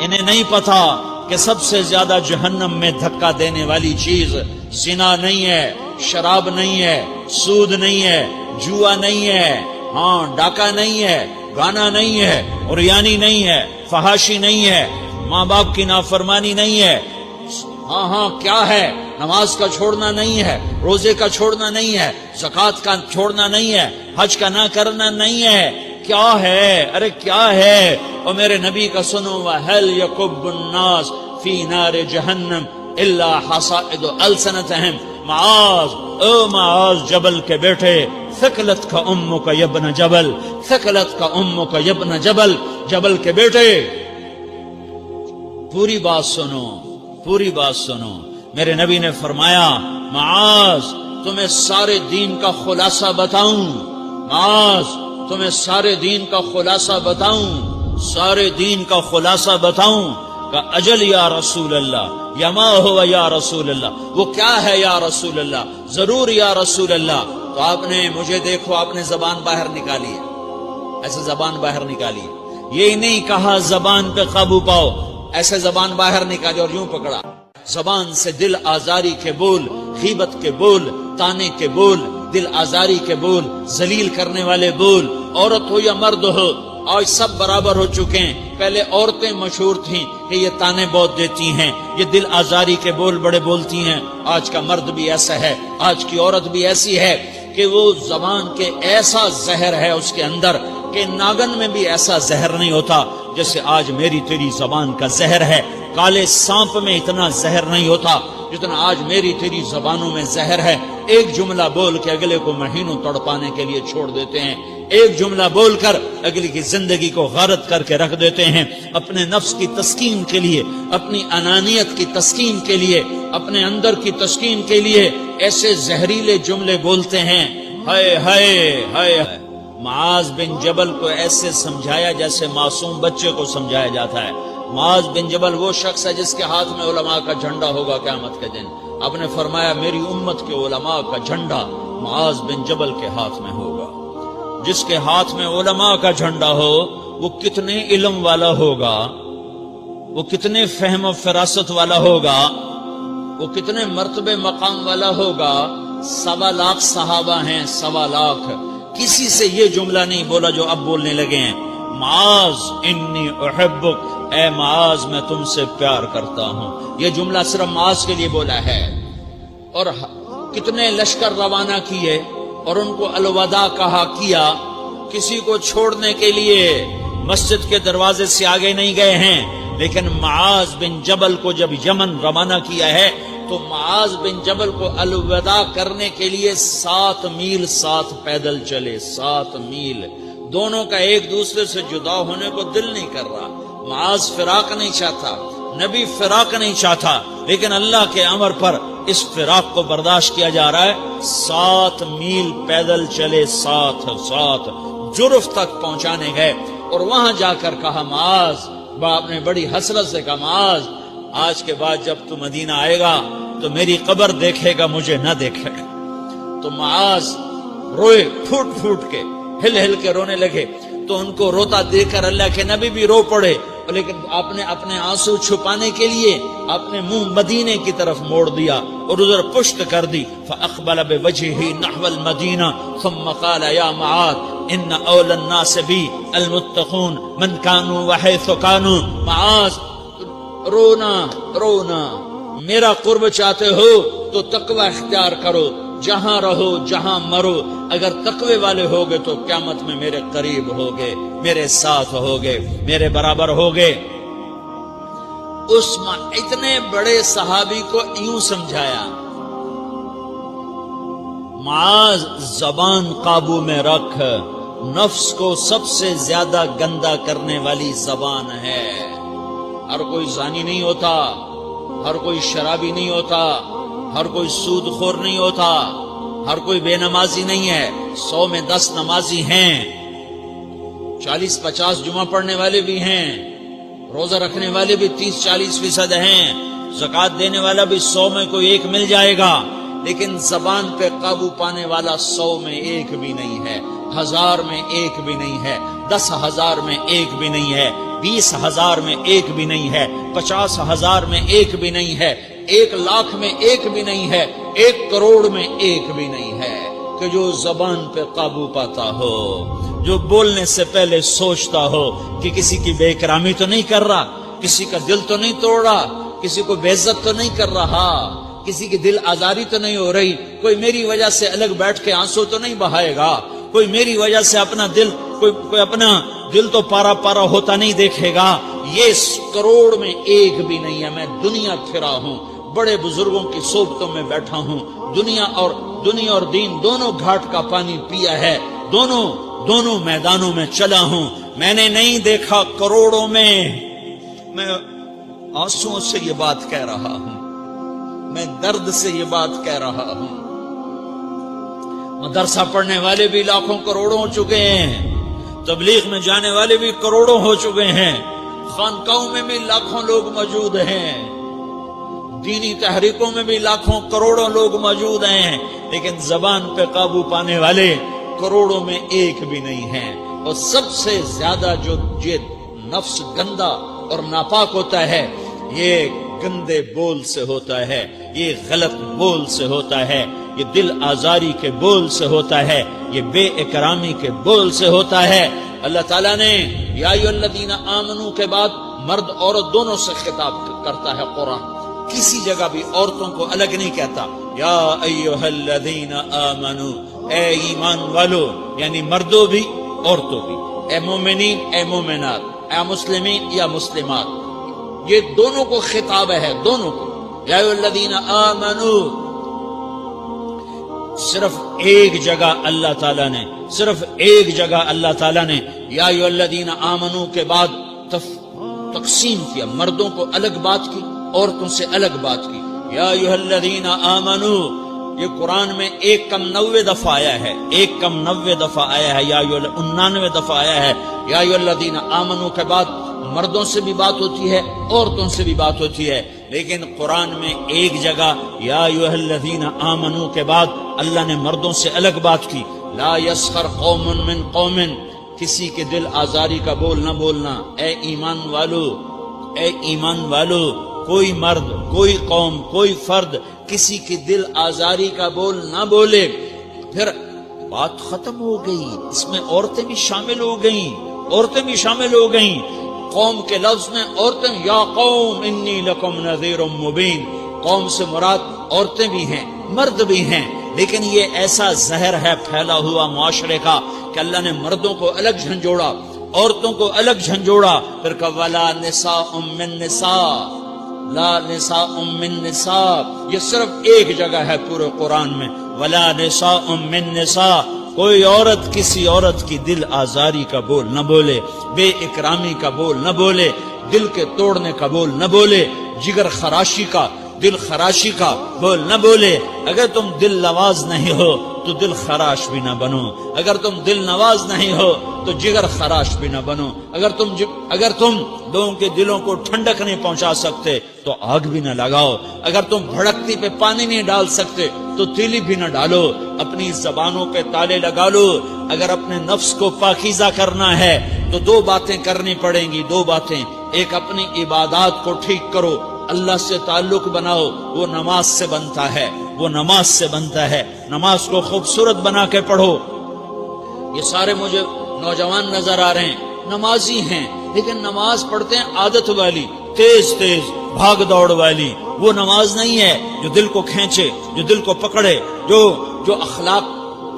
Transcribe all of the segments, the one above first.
انہیں نہیں پتا کہ سب سے زیادہ جہنم میں دھکا دینے والی چیز زنا نہیں ہے، شراب نہیں ہے، سود نہیں ہے، جوا نہیں ہے، ڈاکہ نہیں ہے، گانا نہیں ہے، عریانی نہیں ہے، فحاشی نہیں ہے، ماں باپ کی نافرمانی نہیں ہے، کیا ہے، نماز کا چھوڑنا نہیں ہے، روزے کا چھوڑنا نہیں ہے، زکوٰۃ کا چھوڑنا نہیں ہے، حج کا نہ کرنا نہیں ہے، کیا ہے؟ ارے کیا ہے؟ اور میرے نبی کا سنو، وَهَلْ يَكُبُّ النَّاسِ فِي نَارِ جَهَنَّمَ إِلَّا حَصَائِدُ أَلْسِنَتِهِمْ۔ معاذ، او معاذ جبل کے بیٹے، ثقلت کا امک یبن جبل، ثقلت کا امک یبن جبل، جبل کے بیٹے پوری بات سنو، پوری بات سنو۔ میرے نبی نے فرمایا، معاذ تمہیں سارے دین کا خلاصہ بتاؤں، معاذ تمہیں سارے دین کا خلاصہ بتاؤں، سارے دین کا خلاصہ بتاؤں؟ کہ اجل یا رسول اللہ، یا ما ہوا یا رسول اللہ، وہ کیا ہے یا رسول اللہ؟ ضرور یا رسول اللہ۔ تو آپ نے مجھے دیکھو، آپ نے زبان باہر نکالی ہے، ایسے زبان باہر نکالی ہے، یہ نہیں کہا زبان پہ قابو پاؤ، ایسے زبان باہر نکالی اور یوں پکڑا۔ زبان سے دل آزاری کے بول، غیبت کے بول، تانے کے بول، دل آزاری کے بول، ذلیل کرنے والے بول، عورت ہو یا مرد ہو، آج سب برابر ہو چکے ہیں۔ پہلے عورتیں مشہور تھیں کہ یہ تانے بہت دیتی ہیں، یہ دل آزاری کے بول بڑے بولتی ہیں۔ آج کا مرد بھی ایسا ہے، آج کی عورت بھی ایسی ہے کہ وہ زبان کے ایسا زہر ہے اس کے اندر کہ ناگن میں بھی ایسا زہر نہیں ہوتا جیسے آج میری تیری زبان کا زہر ہے۔ کالے سانپ میں اتنا زہر نہیں ہوتا جتنا آج میری تیری زبانوں میں زہر ہے۔ ایک جملہ بول کے اگلے کو مہینوں تڑپانے کے لیے چھوڑ دیتے ہیں، ایک جملہ بول کر اگلی کی زندگی کو غارت کر کے رکھ دیتے ہیں، اپنے نفس کی تسکین کے لیے، اپنی انانیت کی تسکین کے لیے، اپنے اندر کی تسکین کے لیے ایسے زہریلے جملے بولتے ہیں۔ ہائے ہائے ہائے۔ معاذ بن جبل کو ایسے سمجھایا جیسے معصوم بچے کو سمجھایا جاتا ہے۔ معاذ بن جبل وہ شخص ہے جس کے ہاتھ میں علماء کا جھنڈا ہوگا قیامت کے دن۔ آپ نے فرمایا میری امت کے علماء کا جھنڈا معاذ بن جبل کے ہاتھ میں ہوگا۔ جس کے ہاتھ میں علماء کا جھنڈا ہو وہ کتنے علم والا ہوگا، وہ کتنے فہم و فراست والا ہوگا، وہ کتنے مرتبے مقام والا ہوگا۔ 1.25 لاکھ صحابہ ہیں، 1.25 لاکھ، کسی سے یہ جملہ نہیں بولا جو اب بولنے لگے ہیں۔ معاذ انی احبک، اے معاذ میں تم سے پیار کرتا ہوں، یہ جملہ صرف معاذ کے لیے بولا ہے۔ اور کتنے لشکر روانہ کیے اور ان کو الوداع کہا کیا، کسی کو چھوڑنے کے لیے مسجد کے دروازے سے آگے نہیں گئے ہیں، لیکن معاذ بن جبل کو جب یمن روانہ کیا ہے تو معاذ بن جبل کو الوداع کرنے کے لیے 7 میل 7 پیدل چلے، 7 میل۔ دونوں کا ایک دوسرے سے جدا ہونے کو دل نہیں کر رہا۔ معاذ فراق نہیں چاہتا، نبی فراق نہیں چاہتا، لیکن اللہ کے امر پر اس فراق کو برداشت کیا جا رہا ہے۔ 7 میل پیدل چلے، 7 جرف تک پہنچانے گئے اور وہاں جا کر کہا معاذ، باپ نے بڑی حسرت سے کہا معاذ آج کے بعد جب تو مدینہ آئے گا تو میری قبر دیکھے گا، مجھے نہ دیکھے گا۔ تو معاذ روئے، پھوٹ پھوٹ کے، ہل ہل کے رونے لگے۔ تو ان کو روتا دیکھ کر اللہ کے نبی بھی رو پڑے، لیکن آپ نے اپنے آنسو چھپانے کے لیے اپنے منہ مدینے کی طرف موڑ دیا اور ادھر پشت کر دی۔ فاقبل بوجهه نحو المدینہ ثم قال یا معاذ ان اول الناس بی المتقون من كانوا وحيث كانوا۔ معاذ رونا رونا، میرا قرب چاہتے ہو تو تقوی اختیار کرو، جہاں رہو جہاں مرو، اگر تقوی والے ہوگے تو قیامت میں میرے قریب ہوگے، میرے ساتھ ہوگے، میرے برابر ہوگے۔ اس اتنے بڑے صحابی کو یوں سمجھایا، معاذ زبان قابو میں رکھ، نفس کو سب سے زیادہ گندا کرنے والی زبان ہے۔ ہر کوئی زانی نہیں ہوتا، ہر کوئی شرابی نہیں ہوتا، ہر کوئی سود خور نہیں ہوتا، ہر کوئی بے نمازی نہیں ہے۔ 100 میں 10 نمازی ہیں، 40-50 جمعہ پڑھنے والے بھی ہیں، روزہ رکھنے والے بھی 30-40% ہیں، زکوٰۃ دینے والا بھی 100 میں کوئی ایک مل جائے گا، لیکن زبان پہ قابو پانے والا 100 میں ایک بھی نہیں ہے، 1000 میں ایک بھی نہیں ہے، 10,000 میں ایک بھی نہیں ہے۔ 20,000 میں ایک بھی نہیں ہے، 50,000 میں ایک بھی نہیں ہے، 1,00,000 میں ایک بھی نہیں ہے، 1 کروڑ میں ایک بھی نہیں ہے کہ جو زبان پہ قابو پاتا ہو، جو بولنے سے پہلے سوچتا ہو کہ کسی کی بے اکرامی تو نہیں کر رہا، کسی کا دل تو نہیں توڑ رہا، کسی کو بے عزت تو نہیں کر رہا، کسی کی دل آزاری تو نہیں ہو رہی، کوئی میری وجہ سے الگ بیٹھ کے آنسو تو نہیں بہائے گا، کوئی میری وجہ سے اپنا دل کوئی اپنا دل تو پارا پارا ہوتا نہیں دیکھے گا۔ یہ کروڑ میں ایک بھی نہیں ہے۔ میں دنیا پھرا ہوں، بڑے بزرگوں کی صحبتوں میں بیٹھا ہوں، دنیا اور دین دونوں گھاٹ کا پانی پیا ہے، دونوں میدانوں میں چلا ہوں، میں نے نہیں دیکھا کروڑوں میں۔ میں آنسوؤں سے یہ بات کہہ رہا ہوں، میں درد سے یہ بات کہہ رہا ہوں۔ مدرسہ پڑھنے والے بھی لاکھوں کروڑوں ہو چکے ہیں، تبلیغ میں جانے والے بھی کروڑوں ہو چکے ہیں، خانقاہوں میں بھی لاکھوں لوگ موجود ہیں، دینی تحریکوں میں بھی لاکھوں کروڑوں لوگ موجود ہیں، لیکن زبان پہ قابو پانے والے کروڑوں میں ایک بھی نہیں ہیں۔ اور سب سے زیادہ جو یہ نفس گندا اور ناپاک ہوتا ہے، یہ گندے بول سے ہوتا ہے، یہ غلط بول سے ہوتا ہے، یہ دل آزاری کے بول سے ہوتا ہے، یہ بے اکرامی کے بول سے ہوتا ہے۔ اللہ تعالیٰ نے یا ایھا الذین آمنو کے بعد مرد عورت دونوں سے خطاب کرتا ہے قرآن، کسی جگہ بھی عورتوں کو الگ نہیں کہتا۔ یا ایھا الذین آمنو، اے ایمان والو، یعنی مردوں بھی عورتوں بھی، اے مومنین اے مومنات، اے مسلمین یا مسلمات، یہ دونوں کو خطاب ہے، دونوں کو۔ یا ایھا الذین آمنو، صرف ایک جگہ اللہ تعالیٰ نے یا ایھا الذین آمنو کے بعد تقسیم کیا، مردوں کو الگ بات کی، عورتوں سے الگ بات کی۔ یا ایھا الذین آمنو، یہ قرآن میں 199 دفعہ آیا ہے، 199 دفعہ آیا ہے، یا 99 دفعہ آیا ہے۔ یا ایھا الذین آمنو کے بعد مردوں سے بھی بات ہوتی ہے، عورتوں سے بھی بات ہوتی ہے، لیکن قرآن میں ایک جگہ یا ایھا الذین آمنو کے بعد اللہ نے مردوں سے الگ بات کی۔ لا یسخر قوم من قوم، کسی کے دل آزاری کا بول نہ بولنا۔ اے ایمان والو، کوئی مرد، کوئی قوم، کوئی فرد کسی کی دل آزاری کا بول نہ بولے۔ پھر بات ختم ہو گئی، اس میں عورتیں بھی شامل ہو گئیں، قوم کے لفظ میں عورتیں، یا قوم انی لکم نذیر مبین، قوم سے مراد عورتیں بھی ہیں، مرد بھی ہیں، لیکن یہ ایسا زہر ہے پھیلا ہوا معاشرے کا کہ اللہ نے مردوں کو الگ جھنجھوڑا، عورتوں کو الگ جھنجھوڑا، پھر کہ ولا نساء من نساء، لا نساء من نساء، یہ صرف ایک جگہ ہے پورے قرآن میں، ولا نساء من نساء، کوئی عورت کسی عورت کی دل آزاری کا بول نہ بولے، بے اکرامی کا بول نہ بولے، دل کے توڑنے کا بول نہ بولے، جگر خراشی کا، دل خراشی کا بول نہ بولے۔ اگر تم دل نواز نہیں ہو تو دل خراش بھی نہ بنو، اگر تم دل نواز نہیں ہو تو جگر خراش بھی نہ بنو، اگر تم لوگوں کے دلوں کو ٹھنڈک نہیں پہنچا سکتے تو آگ بھی نہ لگاؤ، اگر تم بھڑکتی پہ پانی نہیں ڈال سکتے تو تیلی بھی نہ ڈالو، اپنی زبانوں پہ تالے لگا لو۔ اگر اپنے نفس کو پاکیزہ کرنا ہے تو 2 باتیں کرنی پڑیں گی، 2 باتیں۔ ایک، اپنی عبادات کو ٹھیک کرو، اللہ سے تعلق بناؤ، وہ نماز سے بنتا ہے، نماز کو خوبصورت بنا کے پڑھو۔ یہ سارے مجھے نوجوان نظر آ رہے ہیں، نمازی ہیں، لیکن نماز پڑھتے ہیں عادت والی، تیز بھاگ دوڑ والی۔ وہ نماز نہیں ہے جو دل کو کھینچے، جو دل کو پکڑے، جو اخلاق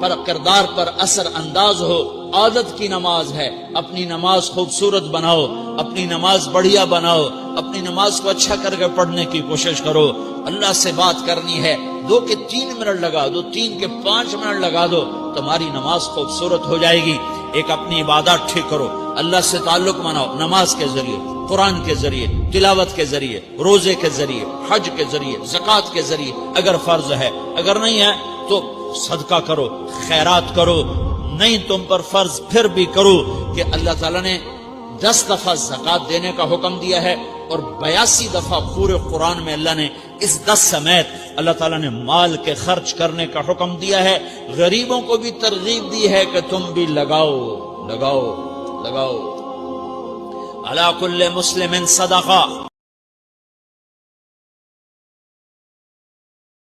پر، کردار پر اثر انداز ہو۔ عادت کی نماز ہے۔ اپنی نماز خوبصورت بناؤ، اپنی نماز بڑھیا بناؤ، اپنی نماز کو اچھا کر کے پڑھنے کی کوشش کرو۔ اللہ سے بات کرنی ہے، 2 کے 3 منٹ لگا دو، 3 کے 5 منٹ لگا دو، تمہاری نماز خوبصورت ہو جائے گی۔ ایک، اپنی عبادات ٹھیک کرو، اللہ سے تعلق بناؤ، نماز کے ذریعے، قرآن کے ذریعے، تلاوت کے ذریعے، روزے کے ذریعے، حج کے ذریعے، زکوٰۃ کے ذریعے اگر فرض ہے، اگر نہیں ہے تو صدقہ کرو، خیرات کرو، نہیں تم پر فرض پھر بھی کرو کہ اللہ تعالیٰ نے 10 دفعہ زکوٰۃ دینے کا حکم دیا ہے، اور 82 دفعہ پورے قرآن میں اللہ نے اس 10 سمیت اللہ تعالیٰ نے مال کے خرچ کرنے کا حکم دیا ہے۔ غریبوں کو بھی ترغیب دی ہے کہ تم بھی لگاؤ۔ علی کل مسلم صدقہ